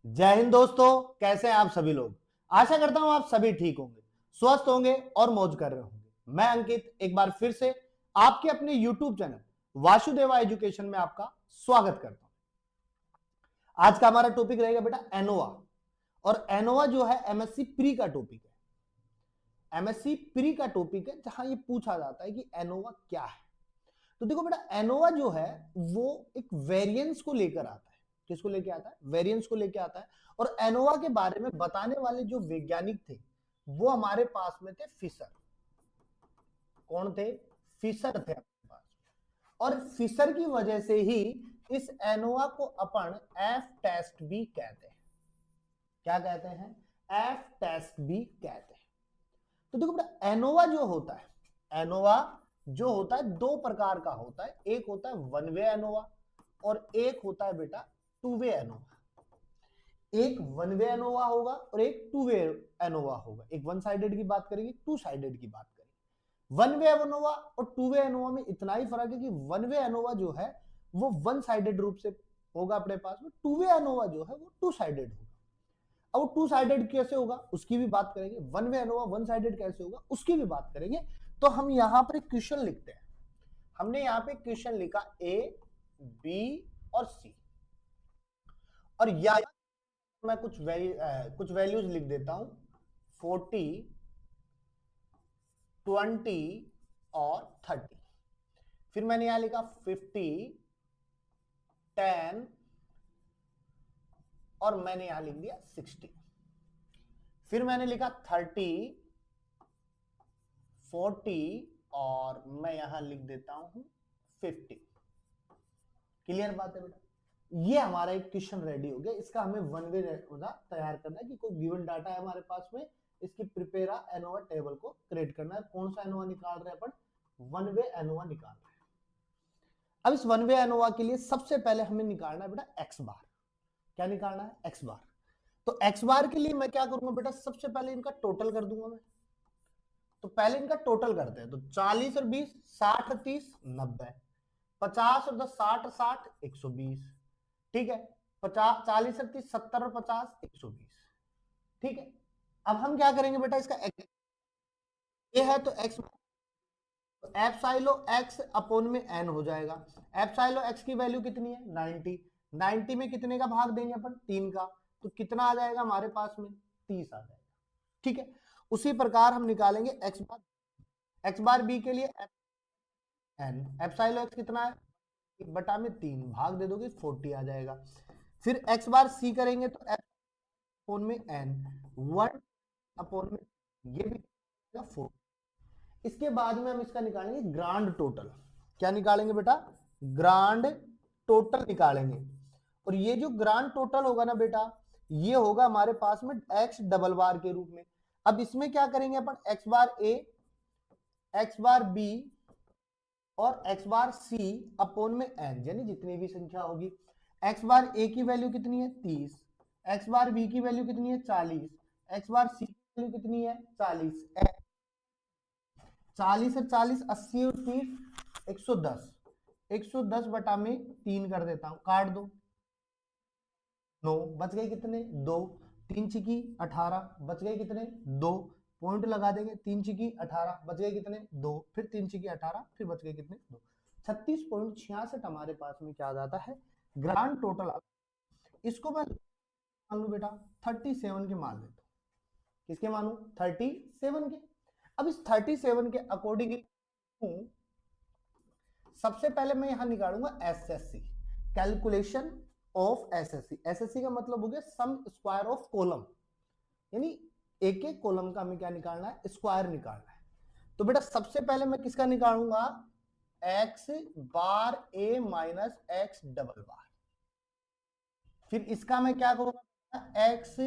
जय हिंद दोस्तों, कैसे हैं आप सभी लोग। आशा करता हूं आप सभी ठीक होंगे, स्वस्थ होंगे और मौज कर रहे होंगे। मैं अंकित एक बार फिर से आपके अपने YouTube चैनल वासुदेवा एजुकेशन में आपका स्वागत करता हूं। आज का हमारा टॉपिक रहेगा बेटा एनोवा। और एनोवा जो है एमएससी प्री का टॉपिक है। एमएससी प्री का टॉपिक है जहां ये पूछा जाता है कि एनोवा क्या है। तो देखो बेटा, एनोवा जो है वो एक वेरिएंस को लेकर आता है। किसको लेके आता है? वेरिएंस को लेके आता है। और एनोवा के बारे में बताने वाले जो वैज्ञानिक थे वो हमारे पास में थे फिशर। कौन थे? फिशर थे हमारे पास। और फिशर की वजह से ही इस एनोवा को अपन एफ टेस्ट भी कहते हैं। क्या कहते हैं? एफ टेस्ट भी कहते हैं। तो देखो बेटा, एनोवा जो होता है, एनोवा जो होता है दो प्रकार का होता है। एक होता है वन वे एनोवा और एक होता है बेटा टू वे एनोवा। एक वन वे एनोवा होगा और एक टू वे एनोवा होगा। एक वन साइडेड की बात करेंगे, टू साइडेड की बात करेंगे। वन वे एनोवा और टू वे एनोवा में इतना ही फर्क है कि वन वे एनोवा जो है वो वन साइडेड रूप से होगा अपने पास में, टू वे एनोवा जो है वो टू साइडेड होगा। अब टू साइडेड कैसे होगा उसकी भी बात करेंगे, one way ANOVA one sided कैसे होगा उसकी भी बात करेंगे। तो हम यहां पर एक क्वेश्चन लिखते हैं। हमने यहां पे क्वेश्चन लिखा ए, बी और सी। और या मैं कुछ वैल्यूज लिख देता हूं, 40, 20 और 30। फिर मैंने यहां लिखा 50, 10 और मैंने यहां लिख दिया 60। फिर मैंने लिखा 30, 40 और मैं यहां लिख देता हूं 50। क्लियर बात है बेटा? ये हमारा एक क्वेश्चन रेडी हो गया। इसका हमें वन वे तैयार करना है कि कोई गिवन डाटा है हमारे पास में, इसकी प्रिपेयर एनोवा टेबल को क्रिएट करना है। कौन सा एनोवा निकाल रहे हैं अपन? वन वे एनोवा निकाल रहे हैं। अब इस वन वे एनोवा के लिए सबसे पहले हमें निकालना है बेटा एक्स बार। क्या निकालना है? एक्स बार। तो एक्स बार के लिए मैं क्या करूंगा बेटा, सबसे पहले इनका टोटल कर दूंगा मैं। तो पहले इनका टोटल करते हैं। तो 40 और 20, 60, 30, 90, 50 और 10, 60, 60, 120। ठीक है, 50, 40 और 30, 70 और 50, 120। ठीक है, अब हम क्या करेंगे बेटा, इसका ये है तो एक्स, एप्सिलो एक्स अपॉन में एन हो जाएगा। एप्सिलो एक्स की वैल्यू कितनी है? 90। 90 में कितने का भाग देंगे अपन? 3 का। तो कितना आ जाएगा हमारे पास में? 30 आ जाएगा। ठीक है, उसी प्रकार हम निकालेंगे एक्स बार बी के लिए एन। एप्सिलो एक्स कितना है? 1 बटा में 3 भाग दे दोगे 40 आ जाएगा। फिर एक्स बार सी करेंगे तो एफ अपॉन में एन, 1 अपॉन में, ये भी 4। इसके बाद में हम इसका निकालेंगे ग्रांड टोटल। क्या निकालेंगे बेटा? ग्रांड टोटल निकालेंगे। और ये जो ग्रांड टोटल होगा ना बेटा, ये होगा हमारे पास में एक्स डबल बार के रूप में। अब इसमें क्या करेंगे अपन? एक्स बार ए, एक्स बार बी और एक्स बार सी अपॉन में एन, यानी जितनी भी संख्या होगी। एक्स बार ए की वैल्यू कितनी है? 30। एक्स बार बी की वैल्यू कितनी है? 40। एक्स बार सी की वैल्यू कितनी है? 40। 40 और 40, 80 और 30, 110। 110 बटा में 3 कर देता हूं, काट दो। 9 बच गए कितने? 2। 3 छिकी 18, बच गए कितने? 2। पॉइंट लगा देंगे, 3 छिकी 18, बच गए कितने? 2। फिर 3 छिकी 18, फिर बच गए कितने? 2। 36.66 हमारे पास में क्या आ जाता है? Grand total. इसको मैं मान लू बेटा 37 के मान लेता हूं। किसके मानू? 37 के। अब इस 37 के अकॉर्डिंग सबसे पहले मैं यहां निकालूंगा SSC, calculation of SSC. SSC का मतलब हो गया सम स्क्वायर ऑफ कॉलम, यानी एक एक कॉलम का हमें क्या निकालना है? स्क्वायर निकालना है। तो बेटा सबसे पहले मैं किसका निकालूंगा? एक्स बार ए माइनस एक्स डबल बार। फिर इसका मैं क्या करूंगा? X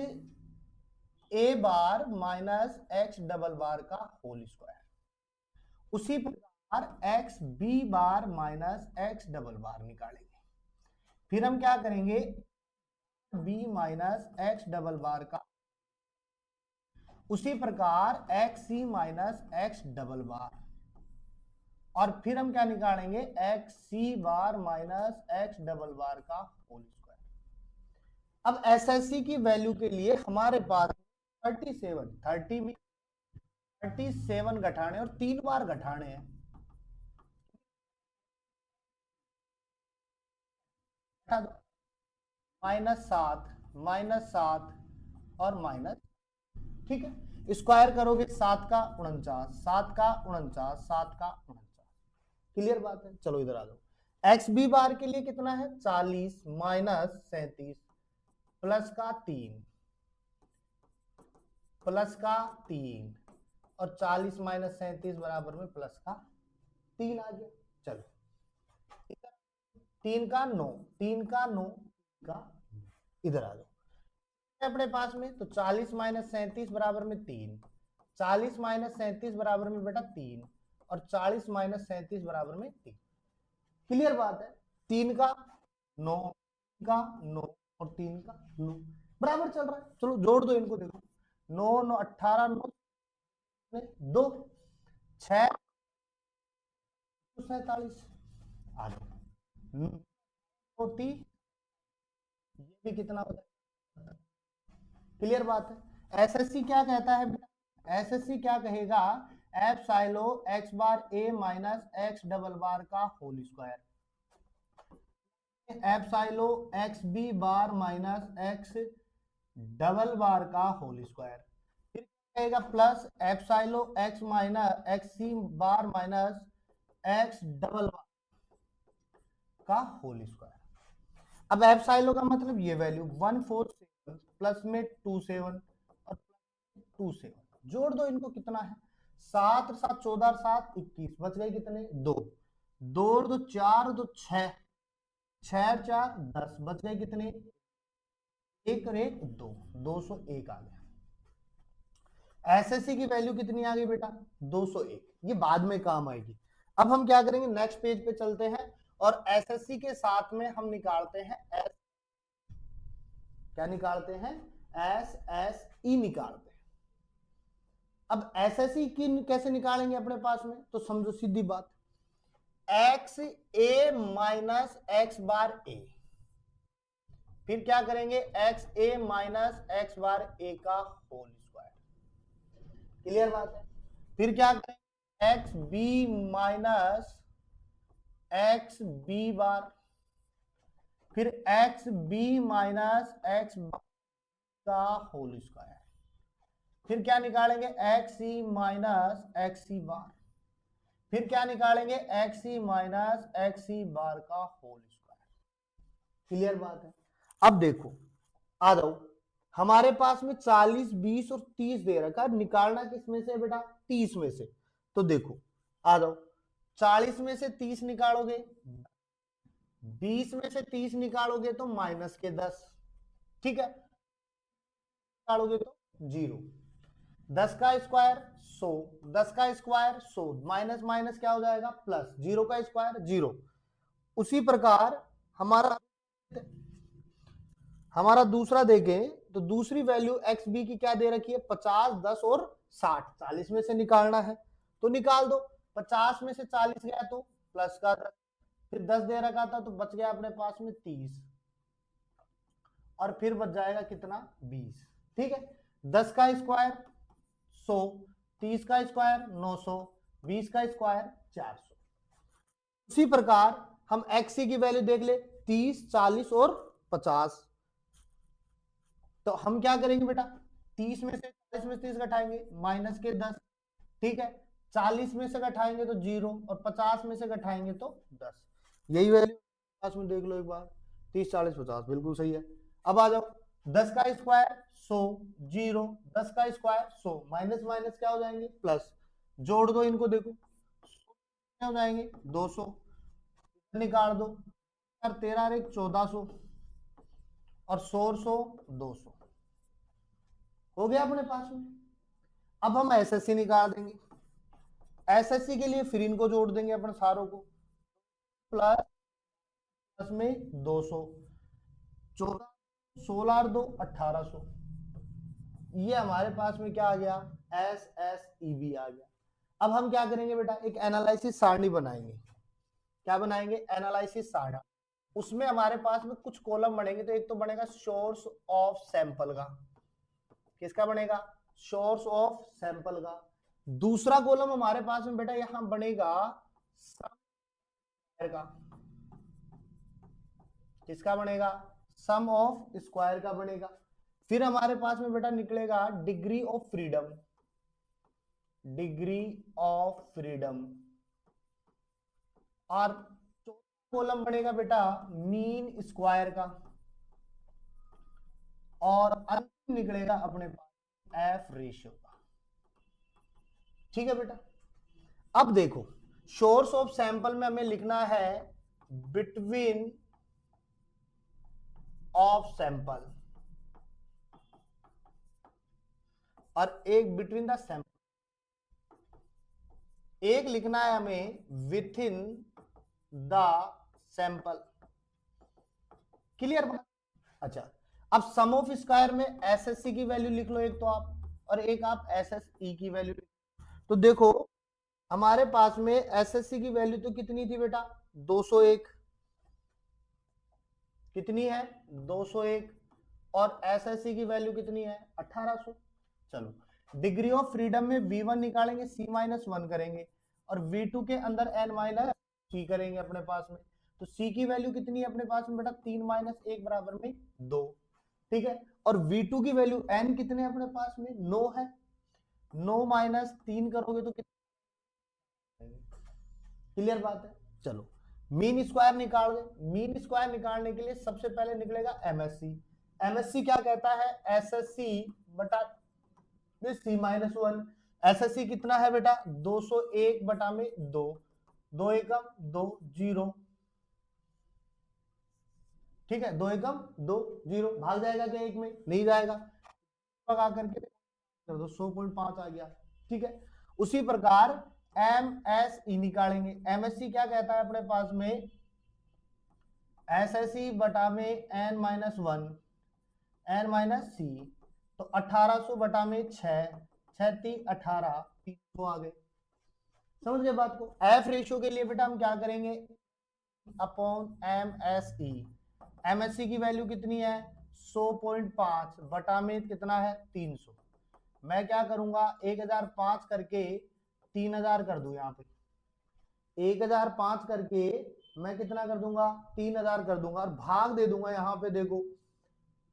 a bar minus x double bar का होल स्क्वायर। उसी प्रकार x B bar minus x double bar निकालेंगे। फिर हम क्या करेंगे? B minus x double bar का, उसी प्रकार x C minus x double bar. और फिर हम क्या निकालेंगे? X C bar minus x double bar का होल स्क्वायर। अब एसएससी की वैल्यू के लिए हमारे पास 37 घटाने और 3 बार घटाने हैं। -7 और माइनस, ठीक है। स्क्वायर करोगे 7 का 49 क्लियर बात है। चलो इधर आ जाओ। एक्स बी बार के लिए कितना है 40 माइनस 37 प्लस का 3 और 40 माइनस 37 बराबर में प्लस का 3 आ गया। चलो 3 का 9 का इधर आ जाओ अपने पास में। तो 40 माइनस 37 बराबर में 3, 40 माइनस 37 बराबर में बेटा 3 और 40 माइनस 37 बराबर में 3। क्लियर बात है। 3 का 9 और 3 का 9 बराबर चल रहा है। चलो जोड़ दो इनको, देखो 9 9 18 9 2 6 47 आ जाओ। 30 ये भी कितना होता है। क्लियर बात है। एसएससी क्या कहता है बेटा, एसएससी क्या कहेगा, एप्सिलो एक्स बार ए माइनस एक्स डबल बार का whole square, epsilon x B bar minus x double bar का होल स्क्वायर। फिर कहेगा plus epsilon x minus x C bar minus x double bar का whole square. अब एप्सिलो का मतलब ये value 147 plus में 27 और 27 जोड़ दो इनको, कितना है 7 7 14 7 21 बच गए कितने 2 2 2 4 2 6 6 4 10 बच गए कितने 1 और 1 2 201 आ गया। एसएससी की वैल्यू कितनी आ गई बेटा 201, ये बाद में काम आएगी। अब हम क्या करेंगे, नेक्स्ट पेज पे चलते हैं और एसएससी के साथ में हम निकालते हैं क्या निकालते हैं एसएसई निकालते हैं। अब एसएसई की कैसे निकालेंगे अपने पास में, तो समझो सीधी बात, x A minus x bar A, फिर क्या करेंगे x A minus x bar A का होल स्क्वायर। क्लियर बात है। फिर क्या करेंगे x B minus x B bar, फिर एक्स बी माइनस एक्स का होल स्क्वायर, फिर क्या निकालेंगे x C minus x C bar, फिर क्या निकालेंगे x C minus x C bar का होल स्क्वायर। क्लियर बात है। अब देखो आ जाओ, हमारे पास में 40 20 और 30 दे रखा है, निकालना किस में से बेटा 30 में से। तो देखो आ जाओ, 40 में से 30 निकालोगे, 20 में से 30 निकालोगे तो माइनस के 10, ठीक है, निकालोगे तो 0, 10 का स्क्वायर 100, 10 का स्क्वायर 100, माइनस माइनस क्या हो जाएगा प्लस, 0 का स्क्वायर 0। उसी प्रकार हमारा दूसरा देखें तो दूसरी वैल्यू एक्स बी की क्या दे रखी है 50 10 और 60, 40 में से निकालना है तो निकाल दो। 50 में से 40 गया तो प्लस का 10, फिर 10 दे रखा था तो बच गया अपने पास में 30 और फिर बच जाएगा कितना 20, ठीक है। 10 का स्क्वायर 100, 30 का स्क्वायर 900, 20 का स्क्वायर 400। उसी प्रकार हम एक्स की वैल्यू देख ले 30 40 और 50, तो हम क्या करेंगे बेटा 30 में से 40 में 30 घटाएंगे माइनस के 10, ठीक है, 40 में से घटाएंगे तो 0 और 50 में से घटाएंगे तो 10, यही वैल्यू पास में देख लो एक बार 30 40 50 बिल्कुल सही है। अब आ जाओ 10 का स्क्वायर 100 0, 10 का स्क्वायर 100, माइनस माइनस क्या हो जाएंगे प्लस, जोड़ दो इनको, देखो क्या हो जाएंगे 200, निकाल दो 13 1400 और 100 200 हो गया अपने पास में। अब हम एसएससी निकाल देंगे, एसएससी के लिए फिर इनको जोड़ देंगे अपन सारों को, प्लस में 200, 14 16 और 2 1800, ये हमारे पास में क्या आ गया एसएसईबी आ गया। अब हम क्या करेंगे बेटा एक एनालिसिस सारणी बनाएंगे, क्या बनाएंगे एनालिसिस सारणी। उसमें हमारे पास में कुछ कॉलम बनेंगे। तो एक तो बनेगा सोर्स ऑफ सैंपल का, किसका बनेगा, सोर्स ऑफ सैंपल का। दूसरा कॉलम हमारे पास में बेटा यहां बनेगा सम का, किसका बनेगा, सम ऑफ स्क्वायर का बनेगा। फिर हमारे पास में बेटा निकलेगा degree of freedom, degree of freedom. और कॉलम बनेगा बेटा मीन स्क्वायर का, और अंतिम निकलेगा अपने पास एफ रेशियो का। ठीक है बेटा। अब देखो सोर्स ऑफ सैंपल में हमें लिखना है बिटवीन ऑफ सैंपल, और एक बिटवीन द सैंपल, एक लिखना है हमें with in the sample. Clear बात। अच्छा, अब सम ऑफ स्क्वायर में एसएससी की वैल्यू लिख लो एक तो आप, और एक आप एसएसई की वैल्यू। तो देखो हमारे पास में एसएससी की वैल्यू तो कितनी थी बेटा, 201, कितनी है 201, और एसएससी की वैल्यू कितनी है 1800। चलो डिग्री ऑफ फ्रीडम में V1 निकालेंगे, C-1 करेंगे, और V2 के अंदर N-C करेंगे अपने पास में। तो C की वैल्यू कितनी है अपने पास में बेटा 3 - 1 बराबर में 2। ठीक है, और V2 की वैल्यू N कितने अपने पास में 9 है, 9 - 3 करोगे तो कितना। क्लियर बात है। चलो मीन स्क्वायर निकाल दे। मीन स्क्वायर निकालने के लिए सबसे पहले निकलेगा एमएससी। एमएससी क्या कहता है, एसएससी बटा C-1। एसएससी कितना है बेटा 201 बटा में 2, 2 एकम 2 0। ठीक है, 2 एकम 2 0, भाग जाएगा क्या एक में, नहीं जाएगा, लगा करके कर दो 100.5 आ गया। ठीक है, उसी प्रकार एमएसई निकालेंगे। एमएससी क्या कहता है अपने पास में, एसएससी बटा में N-1 N-C, तो 1800 बटा में 6, 6 3 18, 300 आ गए। समझ गए बात को। एफ रेशियो के लिए बेटा हम क्या करेंगे, अपॉन एमएसई। एमएससी की वैल्यू कितनी है 100.5 बटा में कितना है 300। मैं क्या करूंगा 1005 करके 3000 कर दूं, यहाँ पे 1005 करके मैं कितना कर दूंगा 3000 कर दूंगा, और भाग दे दूंगा यहाँ पे देखो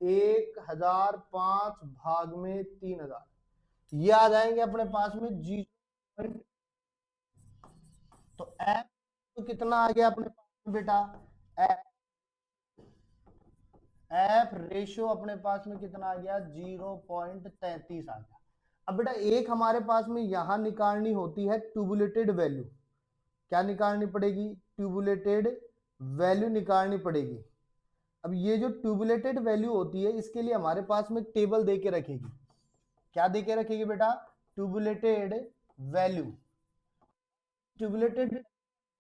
1005 भाग में 3000, ये आ जाएंगे अपने पास में 0। तो एफ तो कितना आ गया अपने पास में बेटा, एफ रेशियो अपने पास में कितना आ गया 0.33 आ गया। अब बेटा एक हमारे पास में यहां निकालनी होती है ट्यूबुलेटेड वैल्यू। क्या निकालनी पड़ेगी, ट्यूबुलेटेड वैल्यू निकालनी पड़ेगी। अब ये जो ट्यूबुलेटेड वैल्यू होती है इसके लिए हमारे पास में टेबल दे के रखेगी। क्या दे के रखेगी बेटा, ट्यूबुलेटेड वैल्यू। ट्यूबुलेटेड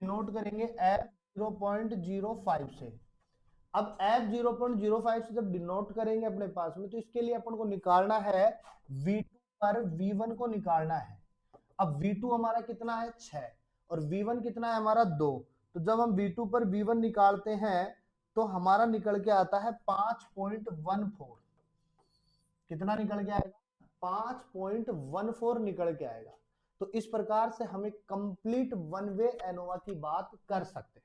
नोट करेंगे एफ 0.05 से। अब एफ 0.05 से जब डिनोट करेंगे अपने पास में, तो इसके लिए अपन को निकालना है V2 पर V1 को निकालना है। अब V2 हमारा कितना है 6, और V1 कितना है हमारा 2। तो जब हम V2 पर V1 निकालते हैं तो हमारा निकल के आता है 5.14। कितना निकल के आएगा 5.14 निकल के आएगा। तो इस प्रकार से हम एक कंप्लीट वन वे एनोवा की बात कर सकते हैं।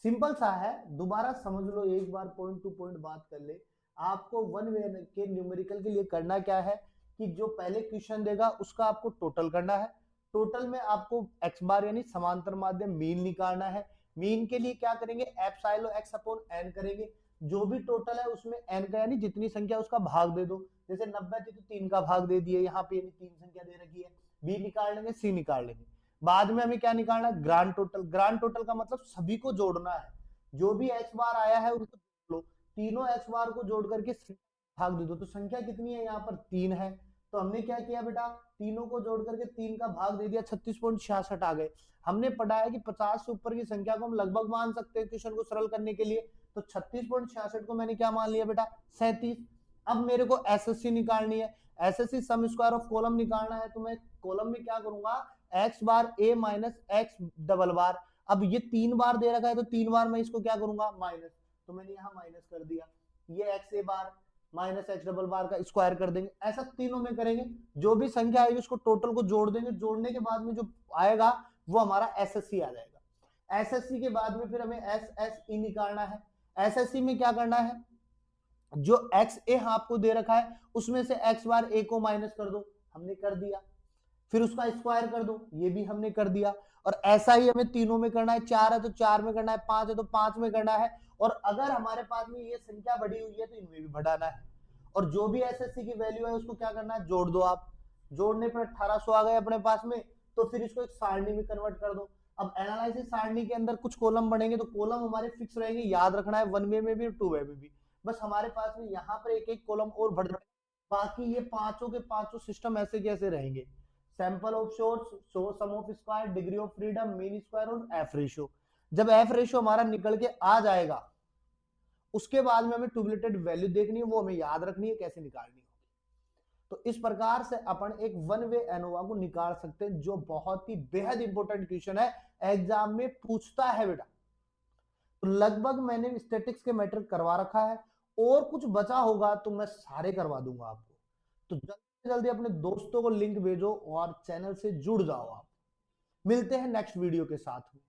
सिंपल सा है, दोबारा समझ लो एक बार, पॉइंट टू पॉइंट बात कर ले। आपको वन वे के न्यूमेरिकल के लिए करना क्या है कि जो पहले क्वेश्चन देगा उसका आपको टोटल करना है। टोटल में आपको एक्स बार यानी समांतर माध्यम मीन निकालना है। मीन के लिए क्या करेंगे, एप्सिलॉन एक्स अपॉन एन करेंगे। जो भी टोटल है उसमें एन का यानी जितनी संख्या उसका भाग दे दो। जैसे 90 थी तो 3 का भाग दे दिए, यहाँ पे 3 संख्या दे रखी है। बी निकाल लेंगे, सी निकाल लेंगे। बाद में हमें क्या निकालना है, ग्रांड टोटल। ग्रांड टोटल का मतलब सभी को जोड़ना है, जो भी एक्स बार आया है उसको जोड़ लो। तीनों एक्स बार को जोड़ करके भाग दे दो। तो संख्या कितनी है यहाँ पर 3 है। तो हमने क्या किया बेटा, तीनों को जोड़ करके 3 का भाग दे दिया, 36.66 आ गए। हमने पढ़ा है कि 50 से ऊपर की संख्या को हम लगभग मान सकते हैं क्वेश्चन को सरल करने के लिए। तो 36.66 को मैंने क्या मान लिया बेटा 37। अब मेरे को एसएससी निकालनी है। SSC sum square of column निकालना है। तो मैं कॉलम में क्या करूंगा, एक्स बार ए माइनस एक्स डबल बार। अब ये 3 बार दे रखा है तो 3 बार मैं इसको क्या करूंगा माइनस, तो मैंने यहाँ माइनस कर दिया। ये x a bar minus x double bar का स्क्वायर कर देंगे, ऐसा तीनों में करेंगे। जो भी संख्या आएगी उसको टोटल को जोड़ देंगे, जोड़ने के बाद में जो आएगा वो हमारा एसएससी आ जाएगा। एसएससी के बाद में फिर हमें एसएसई निकालना है। एसएससी में क्या करना है, जो एक्स ए आपको दे रखा है उसमें से एक्स बार ए को माइनस कर दो, हमने कर दिया। फिर उसका स्क्वायर कर दो, ये भी हमने कर दिया। और ऐसा ही हमें तीनों में करना है, 4 है तो 4 में करना है, 5 है तो 5 में करना है। और अगर हमारे पास में ये संख्या बढ़ी हुई है तो इनमें भी बढ़ाना है। और जो भी एसएससी की वैल्यू है उसको क्या करना है, जोड़ दो आप। जोड़ने पर 1800 आ गए अपने पास में, तो फिर इसको एक सारणी में कन्वर्ट कर दो। अब एनालिसिस सारणी के अंदर कुछ कॉलम बनेंगे, तो कॉलम हमारे फिक्स रहेंगे, याद रखना है 1 वे में भी और 2 वे में भी। बस हमारे पास में यहाँ पर एक एक कॉलम और बढ़ जाएगा, बाकी ये पांचों के पांचों सिस्टम ऐसे कैसे रहेंगे। Sample of source, sum of square, degree of freedom, mean square और एफ रेशियो। जब एफ रेशियो हमारा निकल के आ जाएगा उसके बाद में हमें ट्यूबलेटेड वैल्यू देखनी है, वो हमें याद रखनी है कैसे निकालनी होगी। तो इस प्रकार से अपन एक वन वे एनोवा को निकाल सकते हैं, जो बहुत ही बेहद इंपॉर्टेंट क्वेश्चन है, एग्जाम में पूछता है बेटा। तो लगभग मैंने स्टैटिक्स के मैटर करवा रखा है, और कुछ बचा होगा तो मैं सारे करवा दूंगा आपको। तो जल्दी से जल्दी अपने दोस्तों को लिंक भेजो और चैनल से जुड़ जाओ आप। मिलते हैं नेक्स्ट वीडियो के साथ में।